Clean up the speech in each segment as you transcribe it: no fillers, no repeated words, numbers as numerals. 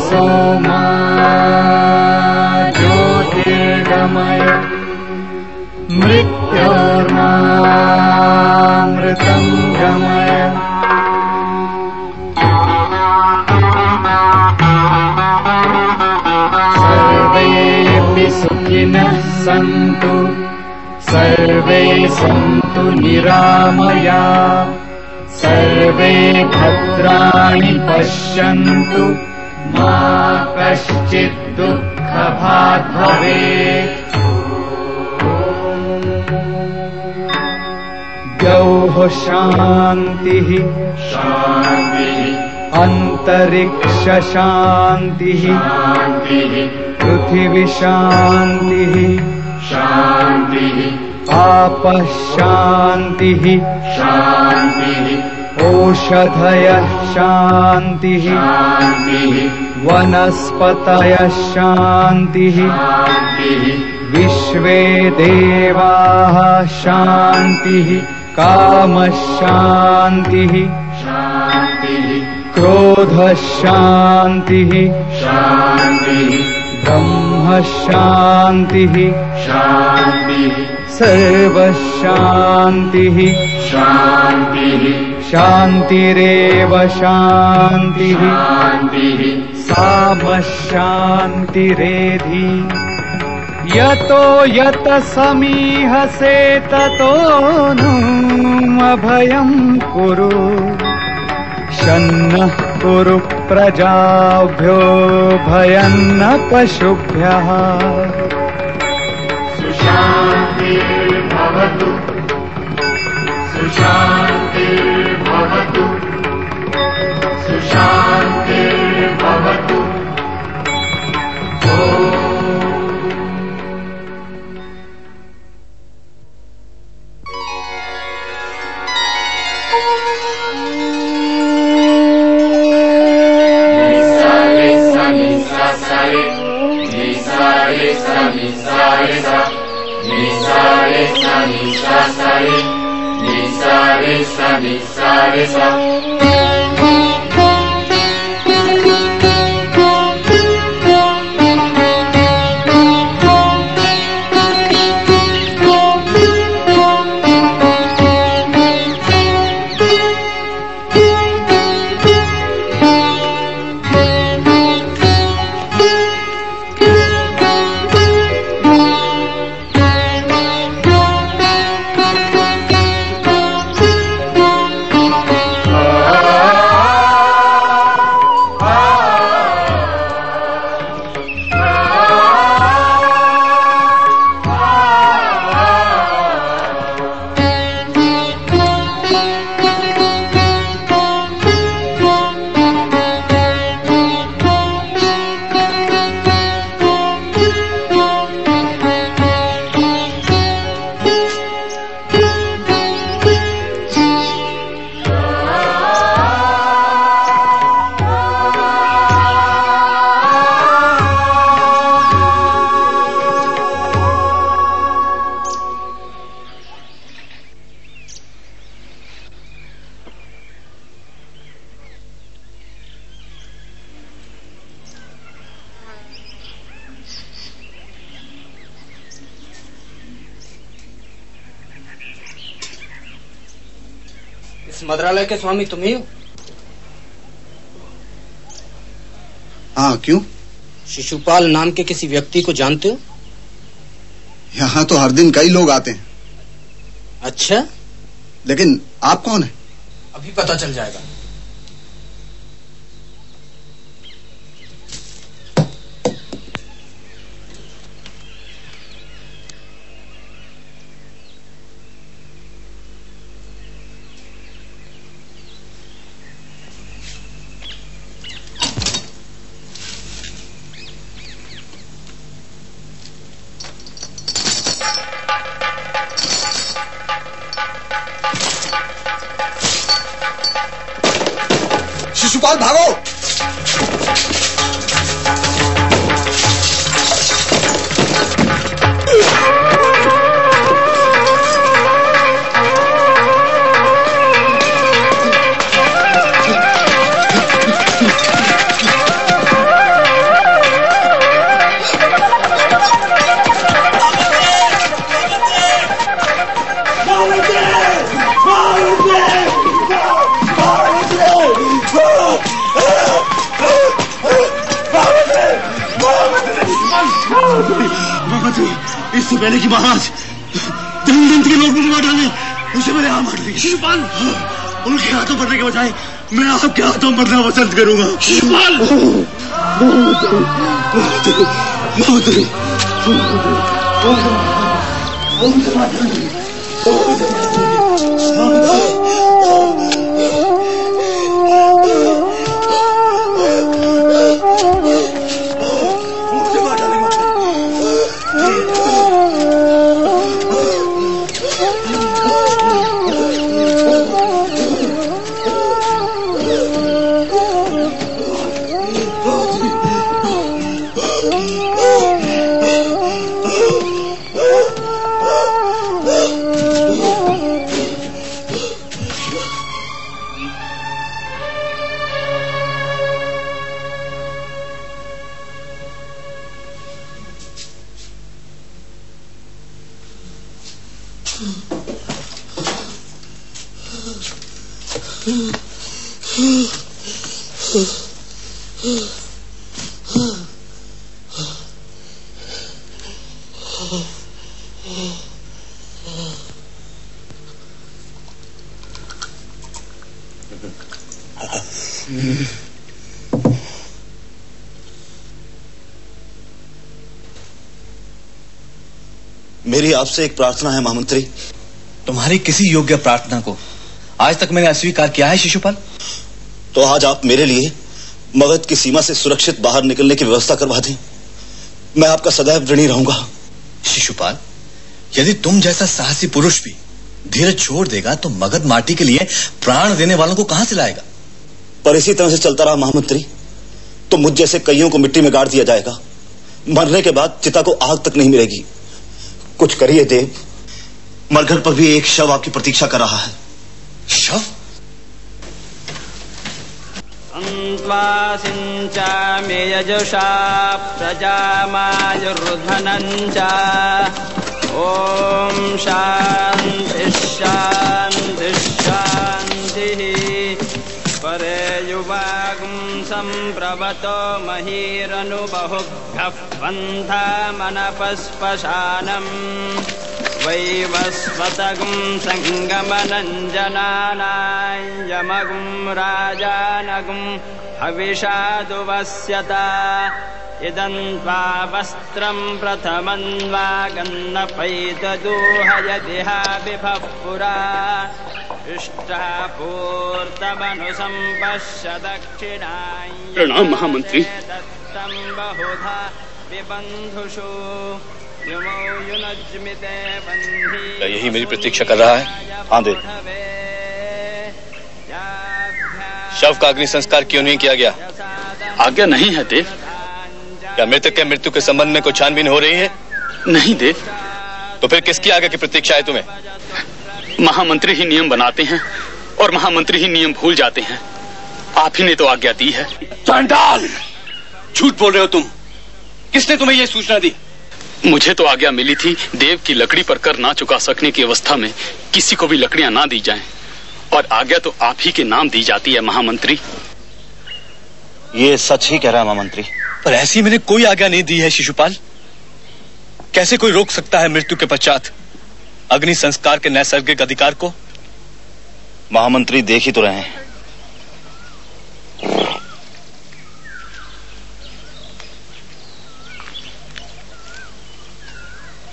सोमा ज्योतिर्गमय मृत्योर्मामृतं गमय। सर्वेऽपि सुखिनः सन्तु सर्वे सन्तु निरामया सर्वे भद्राणि पश्यन्तु मा कश्चित् दुःखभाग् भवेत्। द्यौः शान्तिः शान्तिः अन्तरिक्ष शान्तिः पृथिवी शान्तिः शान्तिः आपः शान्तिः शान्तिः ओषधयः शान्तिः शान्तिः वनस्पतयः शान्तिः शान्तिः विश्वे देवाः शान्तिः कामः शान्तिः शान्तिः क्रोधः शान्तिः शान्तिः ब्रह्म शान्तिः शान्तिः सर्वः शान्तिः शान्तिः शान्तिरेव शान्तिः शान्तिः सामः शान्तिरेधि। यतो यत समीहसे ततो नु अभयं कुरु शन्नः कुरु प्रजाभ्यो भयं न पशुभ्यः। सुशान्तिर्भवतु सुशान्तिर्भवतु सुशान्तिर्भवतु। इस मद्रालय के स्वामी तुम ही हो? हाँ, क्यों? शिशुपाल नाम के किसी व्यक्ति को जानते हो? यहाँ तो हर दिन कई लोग आते हैं। अच्छा, लेकिन आप कौन हैं? अभी पता चल जाएगा। इससे पहले कि महाराज जन्मदंत के लोग मुझे मार डाले, उसे मेरे हाथ मार देंगे। शिशुपाल, उनके हाथों मरने के बजाय मैं आपके हाथों मरना पसंद करूंगा। शिशुपाल, मेरी आपसे एक प्रार्थना है महामंत्री। तुम्हारी किसी योग्य प्रार्थना को आज तक मैंने अस्वीकार किया है शिशुपाल? तो आज आप मेरे लिए मगध की सीमा से सुरक्षित बाहर निकलने की व्यवस्था करवा दें। मैं आपका सदैव ऋणी रहूंगा। शिशुपाल, यदि तुम जैसा साहसी पुरुष भी धीरज छोड़ देगा तो मगध माटी के लिए प्राण देने वालों को कहां से लाएगा? पर इसी तरह से चलता रहा महामंत्री तो मुझ जैसे कईयों को मिट्टी में गाड़ दिया जाएगा। मरने के बाद चिता को आग तक नहीं मिलेगी। कुछ करिए देव, मरघट पर भी एक शव आपकी प्रतीक्षा कर रहा है। शव? सिंचामि यजुषा प्रजामायुर्धनञ्च। ओम शांति शांति शांतिः। परे युवागं संप्रवतो महीरनुबहुघ्नः पन्थामनपस्पशानम्। वैवस्वतगं संगमनञ्जनानां यमगं राजानगं हविषादुवस्यत। इदं त्वा वस्त्रं प्रथमं वा गन्नपैतदूहयदिह विभः पुरा। इष्टापूर्तमनुसंपश्य दक्षिणां। प्रणाम महामंत्री। दत्तं बहुधा विबन्धुषु। क्या यही मेरी प्रतीक्षा कर रहा है? हाँ देव। शव का अग्नि संस्कार क्यों नहीं किया गया? आज्ञा नहीं है देव। क्या मृतक के मृत्यु के संबंध में कोई छानबीन हो रही है? नहीं देव। तो फिर किसकी आगे की प्रतीक्षा है तुम्हें? महामंत्री ही नियम बनाते हैं और महामंत्री ही नियम भूल जाते हैं। आप ही ने तो आज्ञा दी है। चांडाल, झूठ बोल रहे हो तुम। किसने तुम्हें यह सूचना दी? मुझे तो आज्ञा मिली थी देव की लकड़ी पर कर ना चुका सकने की अवस्था में किसी को भी लकड़ियां ना दी जाएं। और आज्ञा तो आप ही के नाम दी जाती है महामंत्री। ये सच ही कह रहा है महामंत्री। पर ऐसी मैंने कोई आज्ञा नहीं दी है शिशुपाल। कैसे कोई रोक सकता है मृत्यु के पश्चात अग्नि संस्कार के नैसर्गिक अधिकार को? महामंत्री देख ही तो रहे हैं।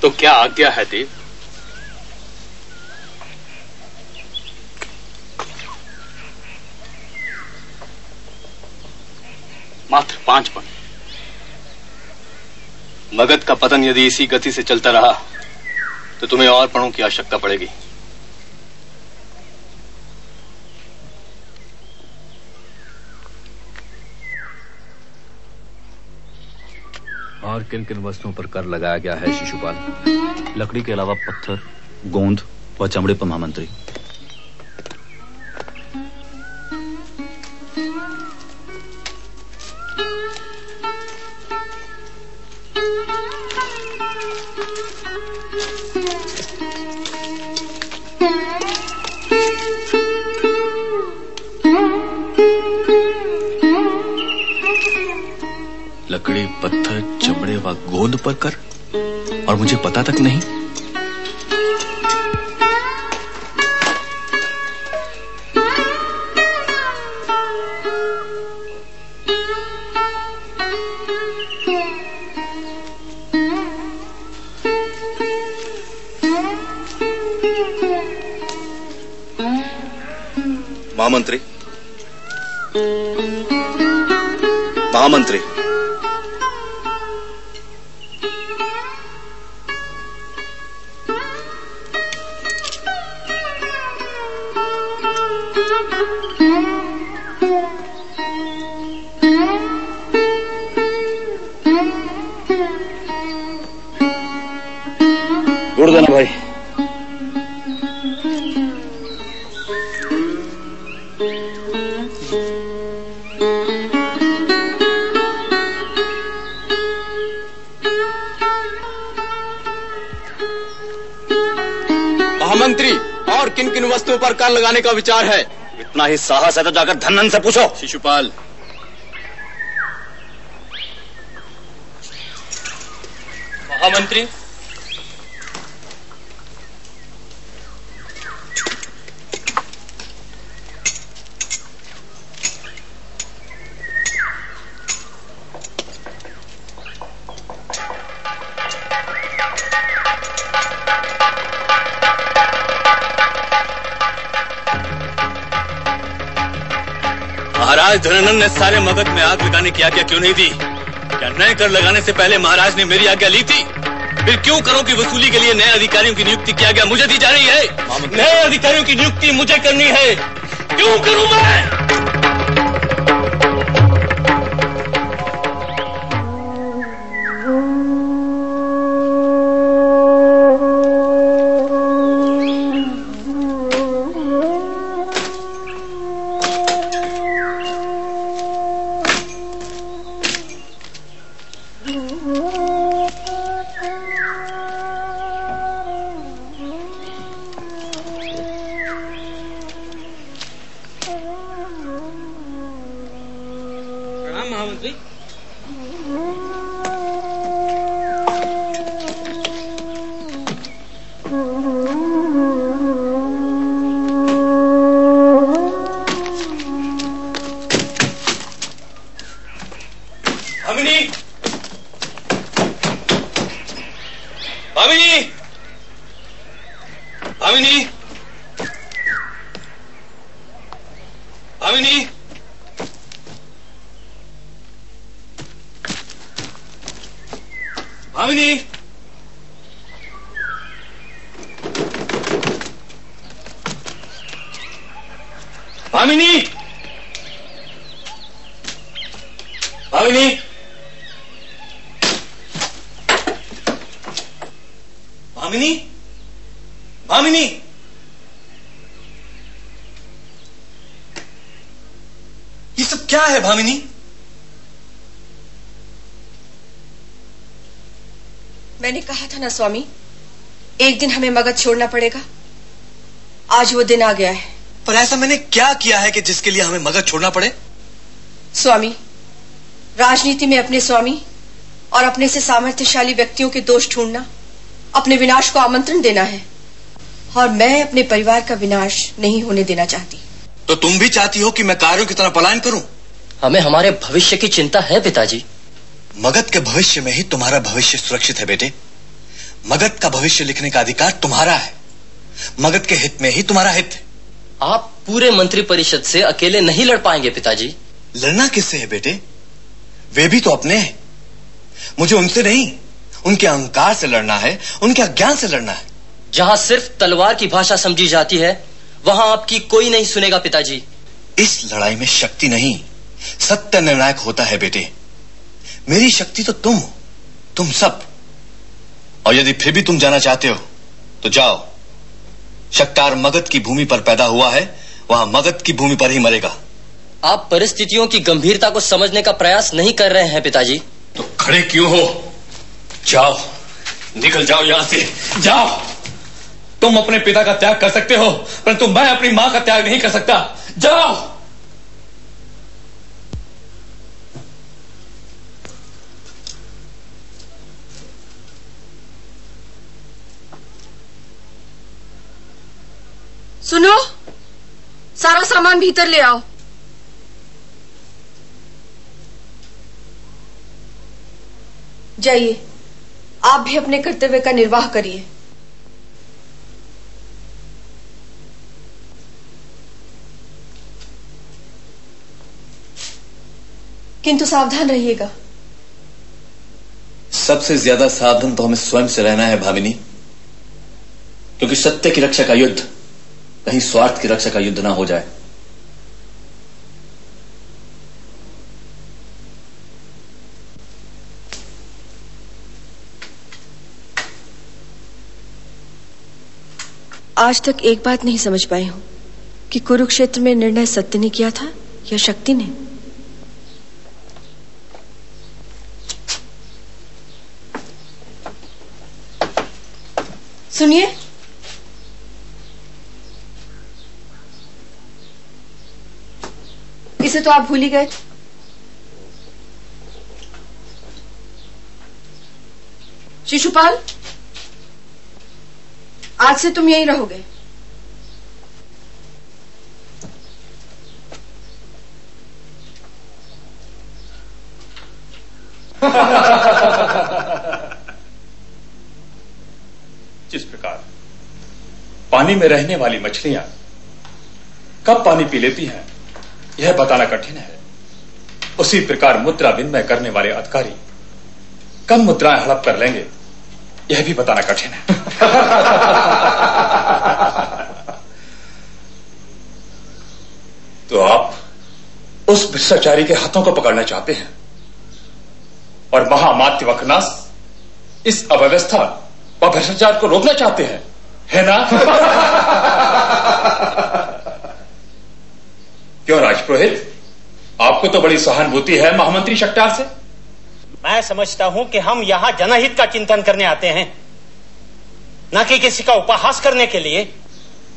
तो क्या आज्ञा है देव? मात्र 5 पन। मगध का पतन यदि इसी गति से चलता रहा तो तुम्हें और पणों की आवश्यकता पड़ेगी। और किन किन वस्तुओं पर कर लगाया गया है शिशुपाल? लकड़ी के अलावा पत्थर, गोंद व चमड़े पर महामंत्री। लकड़ी, पत्थर, चमड़े व गोंद पर कर, और मुझे पता तक नहीं। महामंत्री, महामंत्री, जोड़ देना भाई। महामंत्री, और किन किन वस्तुओं पर कर लगाने का विचार है? इतना ही साहस है तो जाकर धन्नन से पूछो। शिशुपाल, महामंत्री, महाराज धनानंद ने सारे मगध में आग लगाने की आज्ञा क्यों नहीं दी? क्या नए कर लगाने से पहले महाराज ने मेरी आज्ञा ली थी? फिर क्यों करों की वसूली के लिए नए अधिकारियों की नियुक्ति की आज्ञा मुझे दी जा रही है? नए अधिकारियों की नियुक्ति मुझे करनी है, क्यों करूं मैं? महामंत्री, भामिनी, भामिनी, भामिनी, भामिनी, भामिनी, भामिनी, भामिनी, भामिनी, भामिनी, ये सब क्या है भामिनी? मैंने कहा था ना स्वामी, एक दिन हमें मगध छोड़ना पड़ेगा। आज वो दिन आ गया है। पर ऐसा मैंने क्या किया है कि जिसके लिए हमें मगध छोड़ना पड़े? स्वामी, राजनीति में अपने स्वामी और अपने से सामर्थ्यशाली व्यक्तियों के दोष ढूंढना अपने विनाश को आमंत्रण देना है, और मैं अपने परिवार का विनाश नहीं होने देना चाहती। तो तुम भी चाहती हो कि मैं कार्यों की तरह पलायन करूं? हमें हमारे भविष्य की चिंता है पिताजी। मगध के भविष्य में ही तुम्हारा भविष्य सुरक्षित है बेटे। मगध का भविष्य लिखने का अधिकार तुम्हारा है। मगध के हित में ही तुम्हारा हित है। आप पूरे मंत्री परिषद से अकेले नहीं लड़ पाएंगे पिताजी। लड़ना किससे है बेटे? वे भी तो अपने हैं। मुझे उनसे नहीं, उनके अहंकार से लड़ना है, उनके अज्ञान से लड़ना है। जहां सिर्फ तलवार की भाषा समझी जाती है, वहां आपकी कोई नहीं सुनेगा पिताजी। इस लड़ाई में शक्ति नहीं, सत्य निर्णायक होता है बेटे। मेरी शक्ति तो तुम हो, तुम सब। और यदि फिर भी तुम जाना चाहते हो तो जाओ। शक्तार मगध की भूमि पर पैदा हुआ है, वहां मगध की भूमि पर ही मरेगा। आप परिस्थितियों की गंभीरता को समझने का प्रयास नहीं कर रहे हैं पिताजी। तो खड़े क्यों हो? जाओ, निकल जाओ यहां से, जाओ। तुम अपने पिता का त्याग कर सकते हो, परंतु मैं अपनी मां का त्याग नहीं कर सकता। जाओ। सुनो, सारा सामान भीतर ले आओ। जाइए, आप भी अपने कर्तव्य का निर्वाह करिए। किंतु सावधान रहिएगा। सबसे ज्यादा सावधान तो हमें स्वयं से रहना है भामिनी, क्योंकि सत्य की रक्षा का युद्ध कहीं स्वार्थ की रक्षा का युद्ध ना हो जाए। आज तक एक बात नहीं समझ पाई हूं कि कुरुक्षेत्र में निर्णय सत्य ने किया था या शक्ति ने। सुनिए, इसे तो आप भूल ही गए। शिशुपाल, आज से तुम यहीं रहोगे। जिस प्रकार पानी में रहने वाली मछलियां कब पानी पी लेती हैं, यह बताना कठिन है, उसी प्रकार मुद्रा विनिमय करने वाले अधिकारी कब मुद्राएं हड़प कर लेंगे, यह भी बताना कठिन है। तो आप उस भ्रष्टाचारी के हाथों को पकड़ना चाहते हैं और महामात्य वखनास इस अव्यवस्था व भ्रष्टाचार को रोकना चाहते हैं, है ना? क्यों राजपुरोहित, आपको तो बड़ी सहानुभूति है महामंत्री शक्टार से। मैं समझता हूं कि हम यहां जनहित का चिंतन करने आते हैं, न कि किसी का उपहास करने के लिए।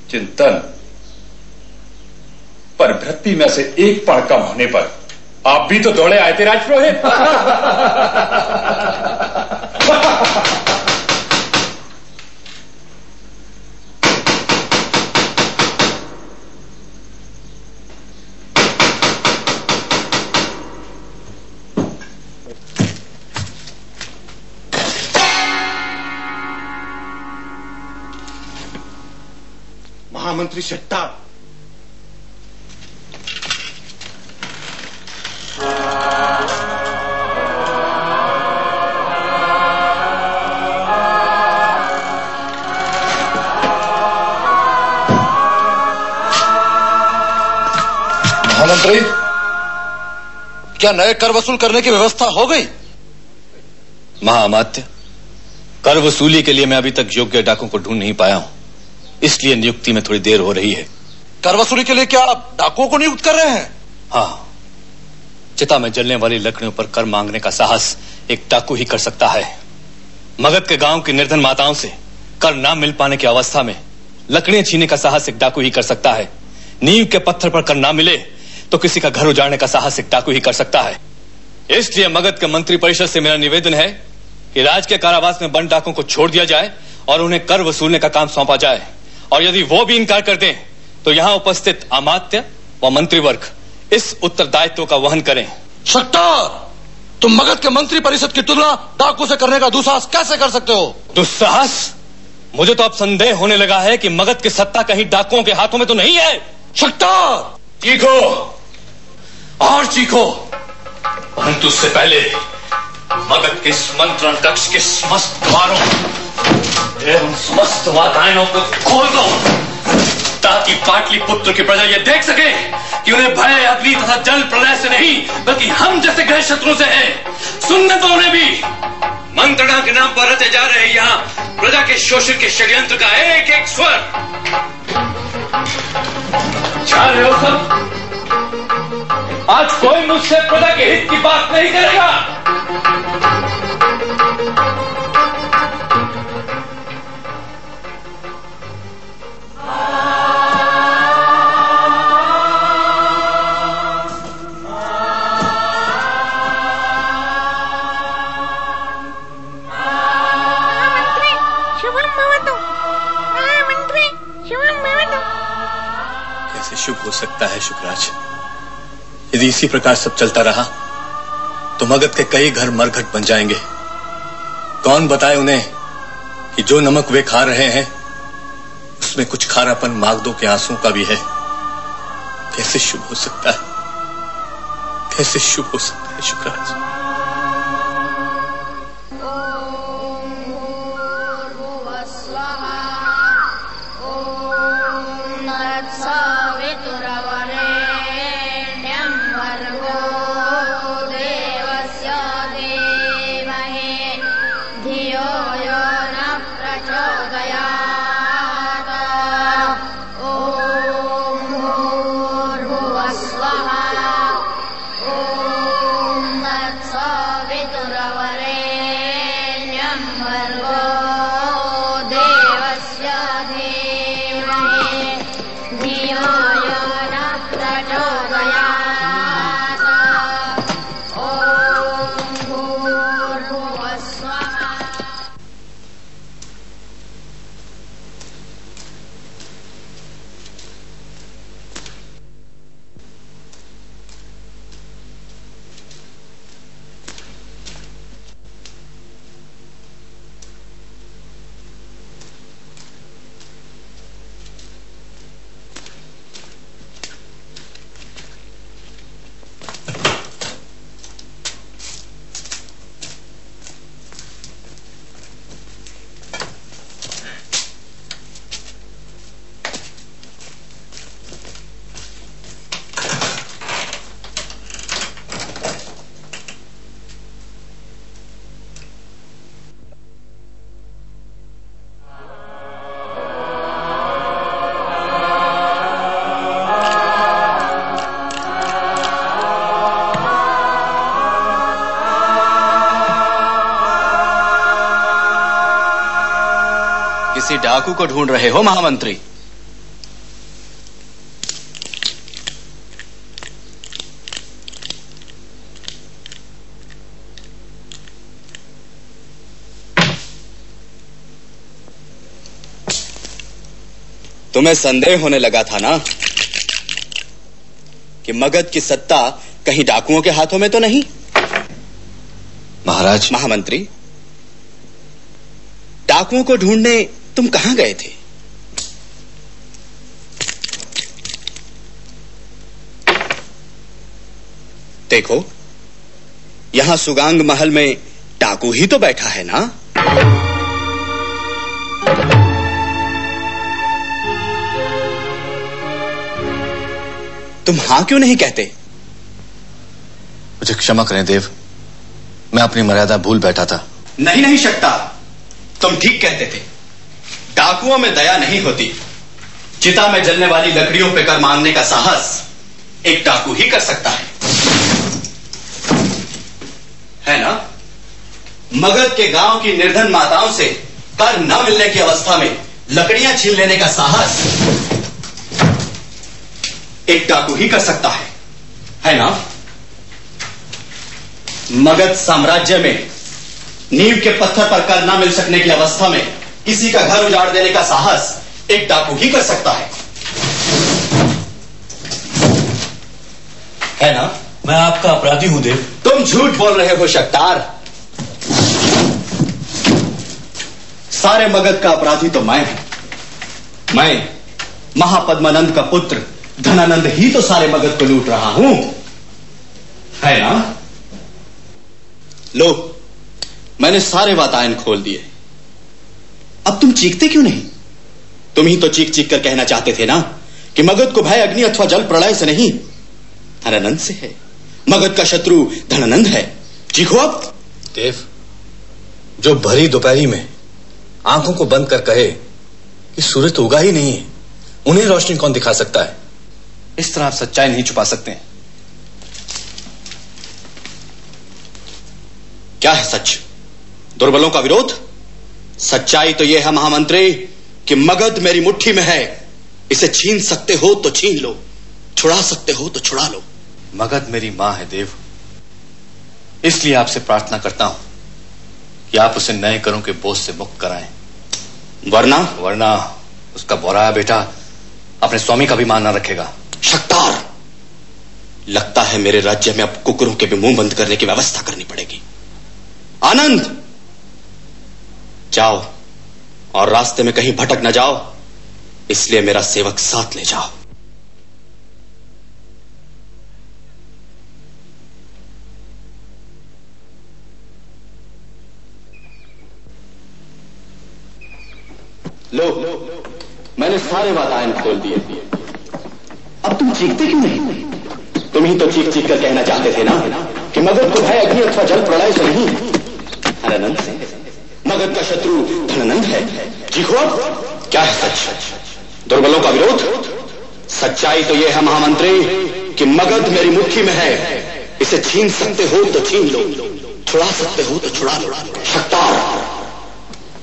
चिंतन? पर भृत्य में से एक पण कम होने पर आप भी तो दौड़े आए थे राजपुरोहित। महामंत्री शक्टार, महामंत्री, क्या नए कर वसूल करने की व्यवस्था हो गई? महाअमात्य, कर वसूली के लिए मैं अभी तक योग्य डाकुओं को ढूंढ नहीं पाया हूं, इसलिए नियुक्ति में थोड़ी देर हो रही है। कर वसूली के लिए क्या आप डाकुओं को नियुक्त कर रहे हैं? हाँ, चिता में जलने वाली लकड़ियों पर कर मांगने का साहस एक डाकू ही कर सकता है। मगध के गांव की निर्धन माताओं से कर ना मिल पाने की अवस्था में लकड़ियां छीनने का साहस एक डाकू ही कर सकता है। नींव के पत्थर पर कर ना मिले तो किसी का घर उजाड़ने का साहस एक डाकू ही कर सकता है। इसलिए मगध के मंत्री परिषद से मेरा निवेदन है कि राज के कारावास में बंद डाकुओं को छोड़ दिया जाए और उन्हें कर वसूलने का काम सौंपा जाए, और यदि वो भी इनकार कर दें तो यहां उपस्थित अमात्य व मंत्रीवर्ग इस उत्तरदायित्व का वहन करें। शक्टार, तुम मगध के मंत्री परिषद की तुलना डाकू से करने का दुस्साहस कैसे कर सकते हो? दुस्साहस? मुझे तो अब संदेह होने लगा है कि मगध की सत्ता कहीं डाकुओं के हाथों में तो नहीं है। शक्टार, चीखो और चीखो, परंतु उससे पहले मगध के इस मंत्रण कक्ष के समस्त द्वारों एवं समस्त वातायनों को खोल दो, ताकि पाटलिपुत्र की प्रजा यह देख सके कि उन्हें भय अग्नि तथा जल प्रलय से नहीं बल्कि हम जैसे गृह शत्रु से है। सुनने तो उन्हें भी। मंत्रणा के नाम पर रचे जा रहे यहाँ प्रजा के शोषण के षड्यंत्र का एक एक स्वर। जा रहे हो सब? आज कोई मुझसे प्रजा के हित की बात नहीं करेगा। शुभ हो सकता है शुकराज? यदि इसी प्रकार सब चलता रहा तो मगध के कई घर मरघट बन जाएंगे। कौन बताए उन्हें कि जो नमक वे खा रहे हैं उसमें कुछ खारापन मागदों के आंसुओं का भी है। कैसे शुभ हो सकता है, कैसे शुभ हो सकता है शुकराज? किसी डाकू को ढूंढ रहे हो महामंत्री? तुम्हें संदेह होने लगा था ना कि मगध की सत्ता कहीं डाकुओं के हाथों में तो नहीं? महाराज। महामंत्री, डाकुओं को ढूंढने तुम कहां गए थे? देखो, यहां सुगांग महल में डाकू ही तो बैठा है ना? तुम हां क्यों नहीं कहते? मुझे क्षमा करें देव, मैं अपनी मर्यादा भूल बैठा था। नहीं शकता, तुम ठीक कहते थे। डाकुओं में दया नहीं होती। चिता में जलने वाली लकड़ियों पे कर मांगने का साहस एक डाकू ही कर सकता है ना? मगध के गांव की निर्धन माताओं से कर न मिलने की अवस्था में लकड़ियां छीन लेने का साहस एक डाकू ही कर सकता है ना? मगध साम्राज्य में नींव के पत्थर पर कर न मिल सकने की अवस्था में किसी का घर उजाड़ देने का साहस एक डाकू ही कर सकता है ना? मैं आपका अपराधी हूं देव। तुम झूठ बोल रहे हो शक्तार। सारे मगध का अपराधी तो मैं हूं। मैं महापद्मानंद का पुत्र धनानंद ही तो सारे मगध को लूट रहा हूं, है ना? लो, मैंने सारे वातायन खोल दिए। अब तुम चीखते क्यों नहीं? तुम ही तो चीख चीख कर कहना चाहते थे ना कि मगध को भय अग्नि अथवा जल प्रलय से नहीं, धनानंद से है। मगध का शत्रु धनानंद है। चीखो अब। देव, जो भरी दोपहरी में आंखों को बंद कर कहे कि सूरज तो उगा ही नहीं है, उन्हें रोशनी कौन दिखा सकता है? इस तरह आप सच्चाई नहीं छुपा सकते। क्या है सच? दुर्बलों का विरोध? सच्चाई तो यह है महामंत्री कि मगध मेरी मुट्ठी में है। इसे छीन सकते हो तो छीन लो, छुड़ा सकते हो तो छुड़ा लो। मगध मेरी मां है देव, इसलिए आपसे प्रार्थना करता हूं कि आप उसे नए करों के बोझ से मुक्त कराएं। वरना उसका बौराया बेटा अपने स्वामी का भी मान न रखेगा। शक्तार, लगता है मेरे राज्य में अब कुकुरों के भी मुंह बंद करने की व्यवस्था करनी पड़ेगी। आनंद, जाओ और रास्ते में कहीं भटक न जाओ, इसलिए मेरा सेवक साथ ले जाओ। लो, मैंने सारे वातायन खोल दिए। अब तुम चीखते क्यों नहीं? तुम ही तो चीख चीख कर कहना चाहते थे ना कि मगध को भय अग्नि अथवा जल प्रलय से नहीं, धनानंद से। मगध का शत्रु धनानंद है। चीखो अब, क्या है सच? दुर्बलों का विरोध? सच्चाई तो यह है महामंत्री कि मगध मेरी मुट्ठी में है। इसे छीन सकते हो तो छीन लो, छुड़ा सकते हो तो छुड़ा लो। शक्तार,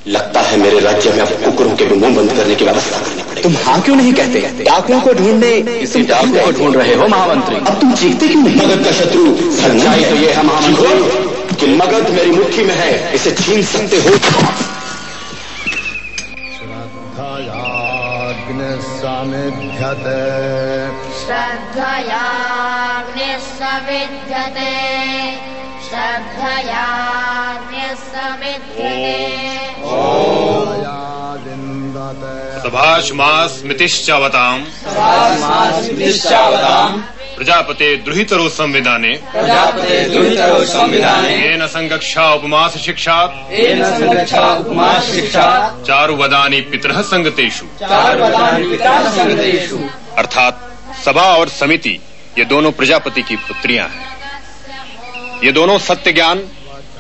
लगता है मेरे राज्य में अब कुकुरों के भी मुंह बंद करने की व्यवस्था करनी पड़ेगी। तुम हाँ क्यों नहीं कहते? डाकुओं को ढूंढने इसी डाकुओं को ढूंढ रहे हो महामंत्री। अब तुम चीखते क्यों नहीं? मगध का शत्रु, सच्चाई तो यह है महामंत्री कि मगध मेरी मुट्ठी में है। इसे छीन सकते हो। सभाषमास्मृतिश्चावताम् प्रजापते द्रुहितरो संविधाने येन संगक्षा उपमास शिक्षा चारुवदानी पितरः संगतेषु। अर्थात सभा और समिति ये दोनों प्रजापति की पुत्रियां हैं। ये दोनों सत्य ज्ञान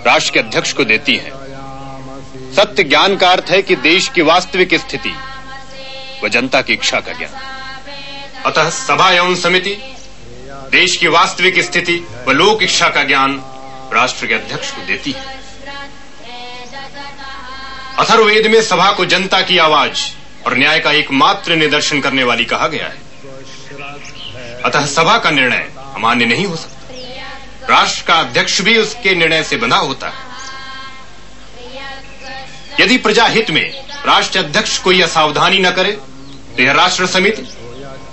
राष्ट्र के अध्यक्ष को देती हैं। सत्य ज्ञान का अर्थ है कि देश की वास्तविक स्थिति व जनता की इच्छा का ज्ञान। अतः सभा एवं समिति देश की वास्तविक स्थिति व लोक इच्छा का ज्ञान राष्ट्र के अध्यक्ष को देती है। अथर्ववेद में सभा को जनता की आवाज और न्याय का एकमात्र निदर्शन करने वाली कहा गया है। अतः सभा का निर्णय अमान्य नहीं हो सकता। राष्ट्र का अध्यक्ष भी उसके निर्णय से बंधा होता है। यदि प्रजा हित में राष्ट्र अध्यक्ष कोई असावधानी न करे तो यह राष्ट्र समिति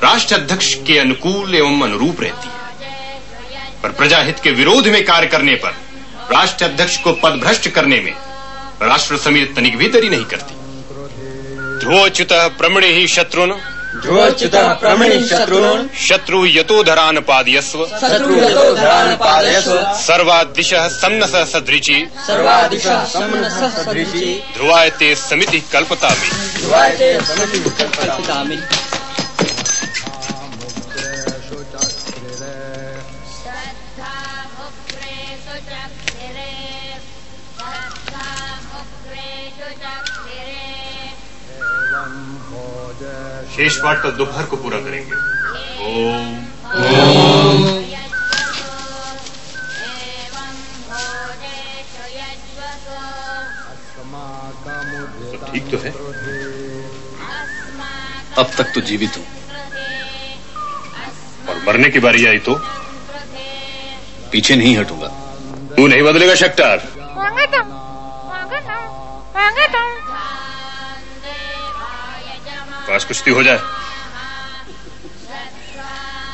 राष्ट्र अध्यक्ष के अनुकूल एवं अनुरूप रहती है। पर प्रजा हित के विरोध में कार्य करने पर राष्ट्र अध्यक्ष को पद भ्रष्ट करने में राष्ट्र समिति तनिक भी देरी नहीं करती। ध्रुवच्युतः प्रमणे ही शत्रुन शत्रु यतोधरान पादयस्व सर्वादिशः सम्नसः सदृची ध्रुवायते समिति कल्पतामि। शेष पाठ कल दोपहर को पूरा करेंगे। ओम तो ठीक तो है। अब तक तो जीवित हूं, और मरने की बारी आई तो पीछे नहीं हटूंगा। तू नहीं बदलेगा शक्तार। काश कुश्ती हो जाए।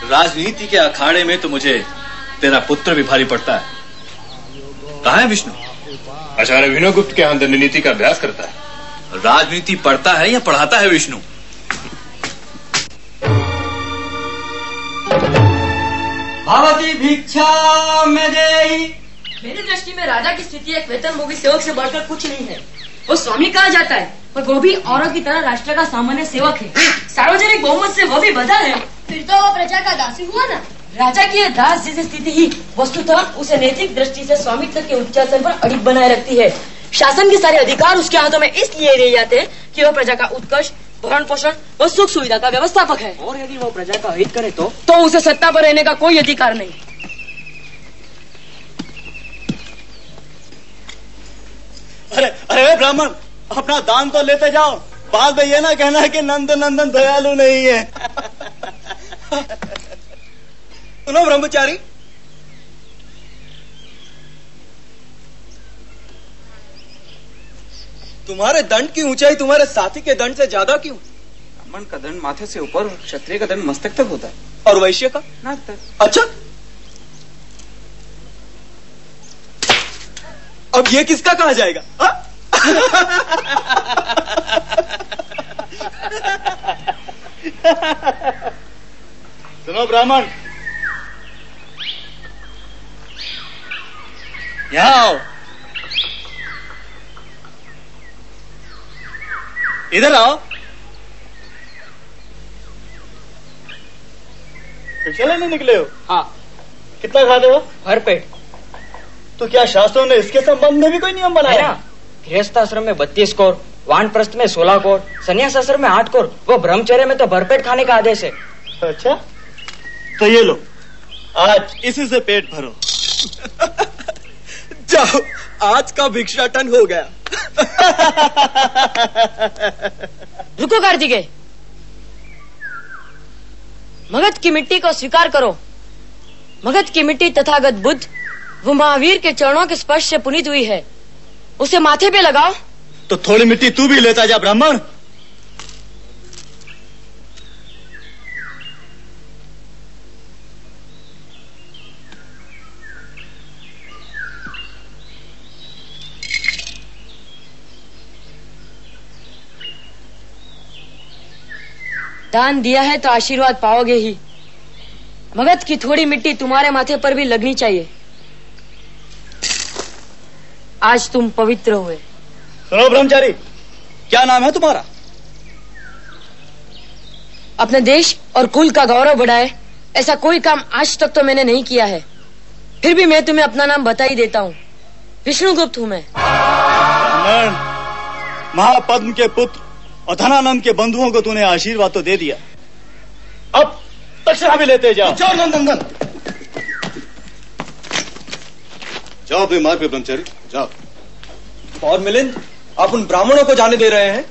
राजनीति के अखाड़े में तो मुझे तेरा पुत्र भी भारी पड़ता है। कहाँ है विष्णु? आचार्य विनोगुप्त के यहाँ दंडनीति का अभ्यास करता है। राजनीति पढ़ता है या पढ़ाता है विष्णु? भवती भिक्षा में देहि। मेरी दृष्टि में राजा की स्थिति एक वेतनभोगी सेवक से बढ़कर कुछ नहीं है। वो स्वामी कहा जाता है पर वो भी औरों की तरह राष्ट्र का सामान्य सेवक है। सार्वजनिक बहुमत से वो भी बधा है। फिर तो वो प्रजा का दासी हुआ ना। राजा की यह दास जैसी स्थिति ही वस्तुतः उसे नैतिक दृष्टि से स्वामित्व के उच्चासन पर अड़िग बनाए रखती है। शासन के सारे अधिकार उसके हाथों में इसलिए रह जाते हैं कि वह प्रजा का उत्कर्ष, भरण पोषण व सुख सुविधा का व्यवस्थापक है। और यदि वो प्रजा का हित करे तो उसे सत्ता पर रहने का कोई अधिकार नहीं। अरे ब्राह्मण, अपना दान तो लेते जाओ। बाद में ये ना कहना है कि नंद नंदन दयालु नहीं है। सुनो ब्रह्मचारी, तुम्हारे दंड की ऊंचाई तुम्हारे साथी के दंड से ज्यादा क्यों? ब्राह्मण का दंड माथे से ऊपर, क्षत्रिय का दंड मस्तक तक होता है। और वैश्य का नाक तक। अच्छा, अब ये किसका कहा जाएगा? सुनो ब्राह्मण, यहाँ आओ, इधर आओ। चले नहीं निकले हो? हाँ। कितना खाते हो? भर पेट। तो क्या शास्त्रों ने इसके संबंध में भी कोई नियम बनाया? गृहस्थ आश्रम में 32 कोर, वानप्रस्थ में 16 कोर, संन्यास आश्रम में 8 कोर, वो ब्रह्मचर्य में तो भरपेट खाने का आदेश है। अच्छा, तो ये लो, आज इसी से पेट भरो। जाओ, आज का भिक्षाटन हो गया। रुको कार्तिकेय, मगध की मिट्टी को स्वीकार करो। मगध की मिट्टी तथागत बुद्ध वो महावीर के चरणों के स्पर्श से पुनीत हुई है, उसे माथे पे लगाओ। तो थोड़ी मिट्टी तू भी लेता जा ब्राह्मण। दान दिया है तो आशीर्वाद पाओगे ही। मगध की थोड़ी मिट्टी तुम्हारे माथे पर भी लगनी चाहिए। आज तुम पवित्र हुए। सुनो ब्रह्मचारी, क्या नाम है तुम्हारा? अपने देश और कुल का गौरव बढ़ाए ऐसा कोई काम आज तक तो मैंने नहीं किया है, फिर भी मैं तुम्हें अपना नाम बता ही देता हूँ। विष्णुगुप्त हूँ मैं। महापद्म के पुत्र और धनानंद के बंधुओं को तूने आशीर्वाद तो दे दिया, अब दक्षिणा भी लेते जाओ। जाओ नंदन, जाओ अपने मार्ग पे ब्रह्मचारी, जाओ। और मिलिंद, आप उन ब्राह्मणों को जाने दे रहे हैं?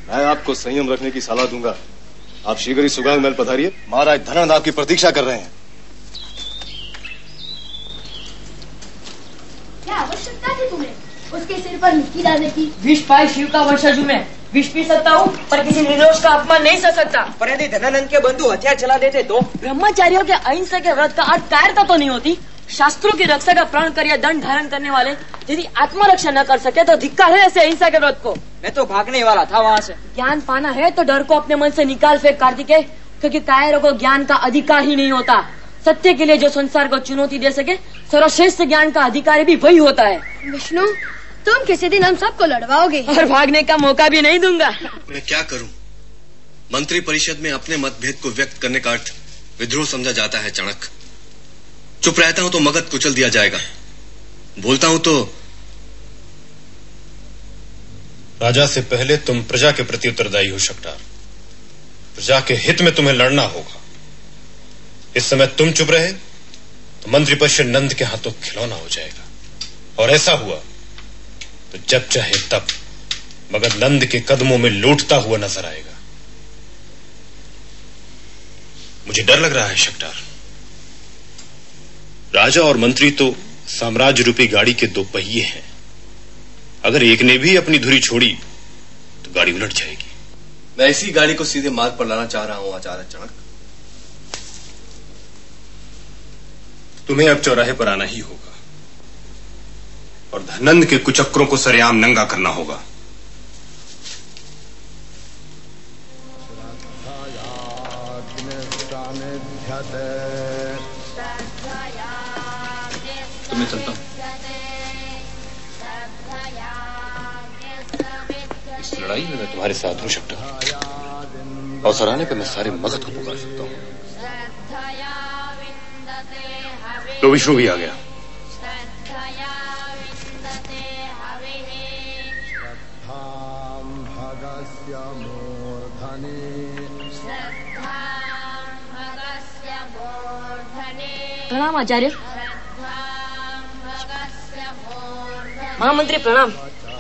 मैं आपको संयम रखने की सलाह दूंगा। आप शीघ्र ही सुगंध महल पधारिए, महाराज धनानंद आपकी प्रतीक्षा कर रहे हैं। क्या आवश्यकता थी तुम्हें उसके सिर पर मिट्टी डालने की? विष पाए शिव का वंशज हूँ मैं, विष पी सकता हूँ पर किसी निर्दोष का अपमान नहीं कर सकता। पर यदि धनानंद के बंधु हथियार चला देते तो? ब्रह्मचारियों के अहिंसा के व्रत का अर्थ कायरता तो नहीं होती। शास्त्रों की रक्षा का प्रण कर या दंड धारण करने वाले यदि आत्मरक्षा न कर सके तो धिक्कार है ऐसे अहिंसा के व्रत को। मैं तो भागने वाला था वहाँ से। ज्ञान पाना है तो डर को अपने मन से निकाल फेंक कार्तिकेय, क्योंकि कायरों को ज्ञान का अधिकार ही नहीं होता। सत्य के लिए जो संसार को चुनौती दे सके सर्वश्रेष्ठ ज्ञान का अधिकारी भी वही होता है। विष्णु, तुम किसी दिन हम सबको लड़वाओगे और भागने का मौका भी नहीं दूंगा। मैं क्या करूं? मंत्री परिषद में अपने मतभेद को व्यक्त करने का अर्थ विद्रोह समझा जाता है चाणक्य। चुप रहता हूं तो मगध कुचल दिया जाएगा, बोलता हूं तो। राजा से पहले तुम प्रजा के प्रति उत्तरदायी हो शक्टार। प्रजा के हित में तुम्हें लड़ना होगा। इस समय तुम चुप रहे तो मंत्री परिषद नंद के हाथों खिलौना हो जाएगा, और ऐसा हुआ तो जब चाहे तब मगध नंद के कदमों में लूटता हुआ नजर आएगा। मुझे डर लग रहा है शक्टार। राजा और मंत्री तो साम्राज्य रूपी गाड़ी के दो पहिए हैं। अगर एक ने भी अपनी धुरी छोड़ी तो गाड़ी उलट जाएगी। मैं इसी गाड़ी को सीधे मार्ग पर लाना चाह रहा हूं आचार्य चाणक्य। तुम्हें अब चौराहे पर आना ही होगा और धनंद के कुचक्रों को सरेआम नंगा करना होगा। तो मैं चलता हूं। इस लड़ाई में मैं तुम्हारे साथ हूं शक्टार, और सराहने पे मैं सारे मगध को पुकार सकता हूं। तो विष्णु भी आ गया। प्रणाम आचार्य। महामंत्री प्रणाम।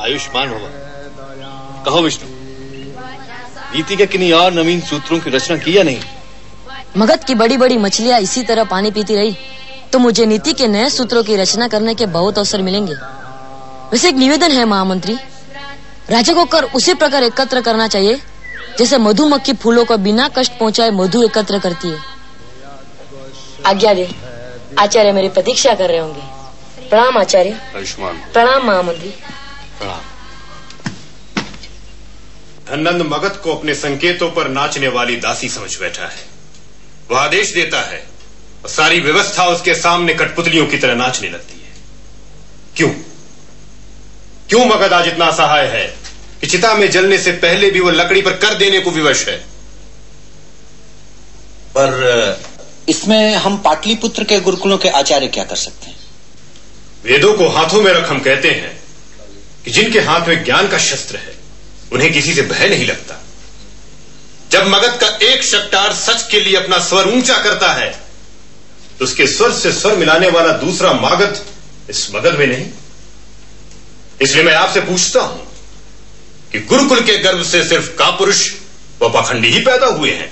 आयुष्मान होगा। कहो विष्णु, नीति के किन्हीं और नवीन सूत्रों की रचना की या नहीं? मगध की बड़ी बड़ी मछलियाँ इसी तरह पानी पीती रही तो मुझे नीति के नए सूत्रों की रचना करने के बहुत अवसर मिलेंगे। वैसे एक निवेदन है महामंत्री, राजा को कर उसी प्रकार एकत्र करना चाहिए जैसे मधुमक्खी फूलों को बिना कष्ट पहुंचाए मधु एकत्र करती है। आज्ञा दे, आचार्य मेरी प्रतीक्षा कर रहे होंगे। प्रणाम आचार्य। आयुष्मान। प्रणाम महामंत्री। प्रणाम। धननंद मगध को अपने संकेतों पर नाचने वाली दासी समझ बैठा है। वह आदेश देता है और सारी व्यवस्था उसके सामने कठपुतलियों की तरह नाचने लगती है। क्यों मगध आज इतना असहाय है कि चिता में जलने से पहले भी वो लकड़ी पर कर देने को विवश है? पर इसमें हम पाटलिपुत्र के गुरुकुलों के आचार्य क्या कर सकते हैं? वेदों को हाथों में रख हम कहते हैं कि जिनके हाथ में ज्ञान का शस्त्र है उन्हें किसी से भय नहीं लगता। जब मगध का एक शक्टार सच के लिए अपना स्वर ऊंचा करता है तो उसके स्वर से स्वर मिलाने वाला दूसरा मागध इस मगध में नहीं। इसलिए मैं आपसे पूछता हूं कि गुरुकुल के गर्भ से सिर्फ कापुरुष व पाखंडी ही पैदा हुए हैं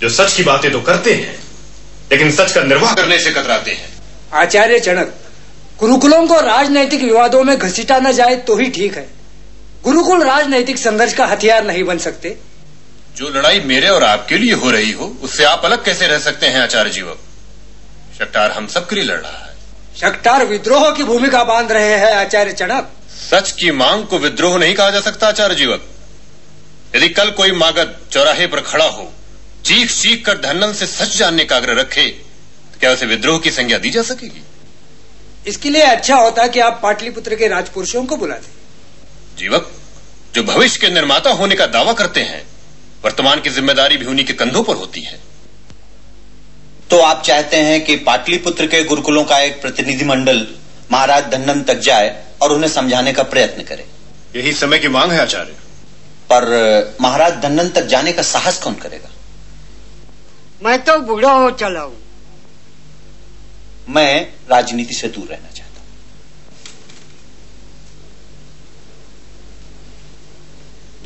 जो सच की बातें तो करते हैं लेकिन सच का निर्वाह करने से कतराते हैं। आचार्य जनक, गुरुकुलों को राजनैतिक विवादों में घसीटा न जाए तो ही ठीक है। गुरुकुल राजनैतिक संघर्ष का हथियार नहीं बन सकते। जो लड़ाई मेरे और आपके लिए हो रही हो उससे आप अलग कैसे रह सकते हैं आचार्य जीवक? शक्टार हम सबके लिए लड़ रहा है। शक्टार विद्रोह की भूमिका बांध रहे हैं आचार्य चणक। सच की मांग को विद्रोह नहीं कहा जा सकता आचार्य जीवक। यदि कल कोई मागध चौराहे पर खड़ा हो, चीख चीख कर धननंद से सच जानने का आग्रह रखे तो क्या उसे विद्रोह की संज्ञा दी जा सकेगी? इसके लिए अच्छा होता कि आप पाटलिपुत्र के राजपुरुषों को बुला दें। जीवक, जो भविष्य के निर्माता होने का दावा करते हैं वर्तमान की जिम्मेदारी भी उन्हीं के कंधों पर होती है। तो आप चाहते हैं कि पाटलिपुत्र के गुरुकुलों का एक प्रतिनिधिमंडल महाराज धननंद तक जाए और उन्हें समझाने का प्रयत्न करे? यही समय की मांग है आचार्य। पर महाराज धननंद तक जाने का साहस कौन करेगा? मैं तो बूढ़ा हो चला हूं। मैं राजनीति से दूर रहना चाहता हूं।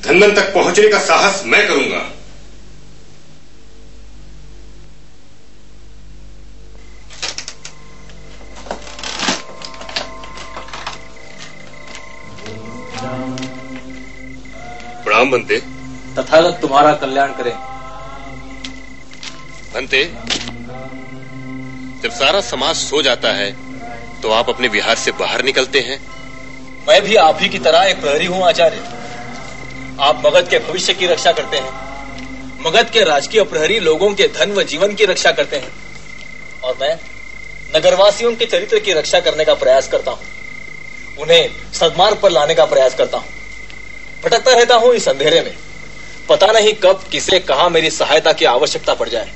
धननंद तक पहुंचने का साहस मैं करूंगा। प्रणाम बनते। तथागत तुम्हारा कल्याण करे। बनते, जब सारा समाज सो जाता है तो आप अपने विहार से बाहर निकलते हैं। मैं भी आप ही की तरह एक प्रहरी हूं आचार्य। आप मगध के भविष्य की रक्षा करते हैं। मगध के राजकीय प्रहरी लोगों के धन व जीवन की रक्षा करते हैं और मैं नगरवासियों के चरित्र की रक्षा करने का प्रयास करता हूं, उन्हें सद्मार्ग पर लाने का प्रयास करता हूं। भटकता रहता हूं इस अंधेरे में, पता नहीं कब किसे कहां मेरी सहायता की आवश्यकता पड़ जाए।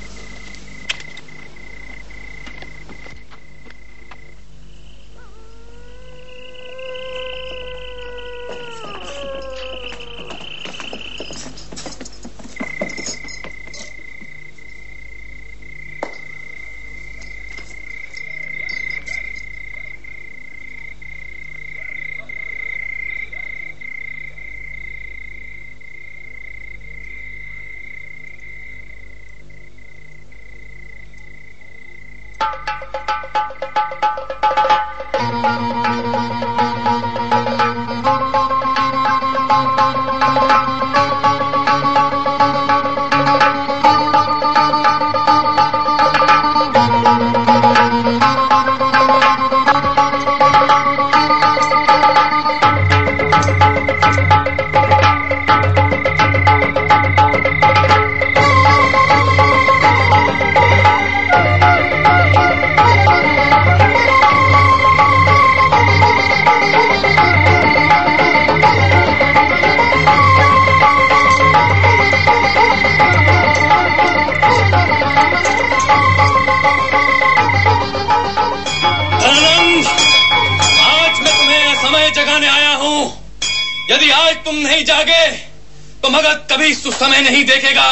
समय नहीं देखेगा।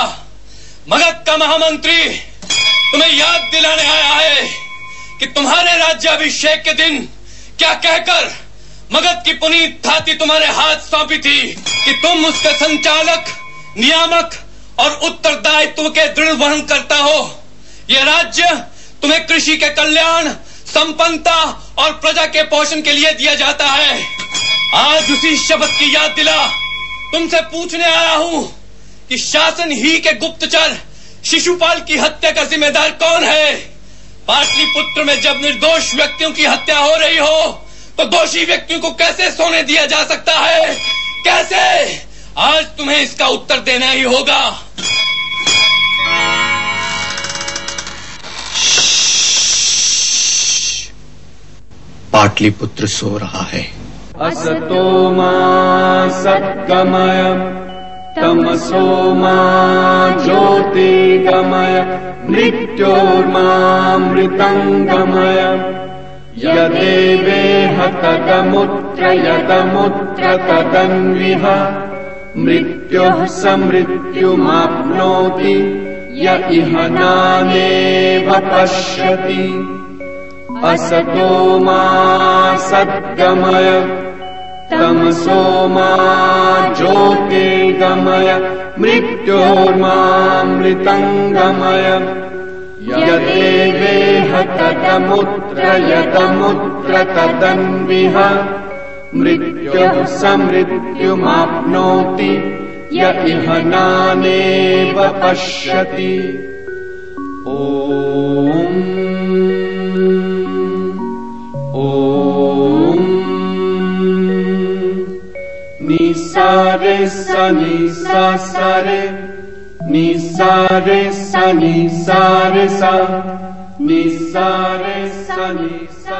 मगध का महामंत्री तुम्हें याद दिलाने आया है कि तुम्हारे राज्याभिषेक के दिन क्या कहकर मगध की पुनीत धाती तुम्हारे हाथ सौंपी थी कि तुम उसके संचालक, नियामक और उत्तरदायित्व के दृढ़ वहन करता हो। यह राज्य तुम्हें कृषि के कल्याण, संपन्नता और प्रजा के पोषण के लिए दिया जाता है। आज उसी शब्द की याद दिला तुमसे पूछने आया हूं कि शासन ही के गुप्तचर शिशुपाल की हत्या का जिम्मेदार कौन है? पाटलिपुत्र में जब निर्दोष व्यक्तियों की हत्या हो रही हो तो दोषी व्यक्तियों को कैसे सोने दिया जा सकता है? कैसे? आज तुम्हें इसका उत्तर देना ही होगा। पाटलिपुत्र सो रहा है। असतो मा सद्गमय तमसो मा ज्योतिर्गमय मृत्योर्मामृतंगमय यदेवेह तदमुत्र तदन्विह मृत्युः समृत्युमाप्नोति य इह नानेव पश्यति। असतो मा सद्गमय तमसो मा ज्योतिर्गमय मृत्योर्मामृतंगमय यदेवेह तदमुत्र तदन्विह मृत्युः समृत्युमाप्नोति य इह नानेव पश्यति। ओम निसारे सनि सारे निसारे सनि सारे सा निसारे सनि सा।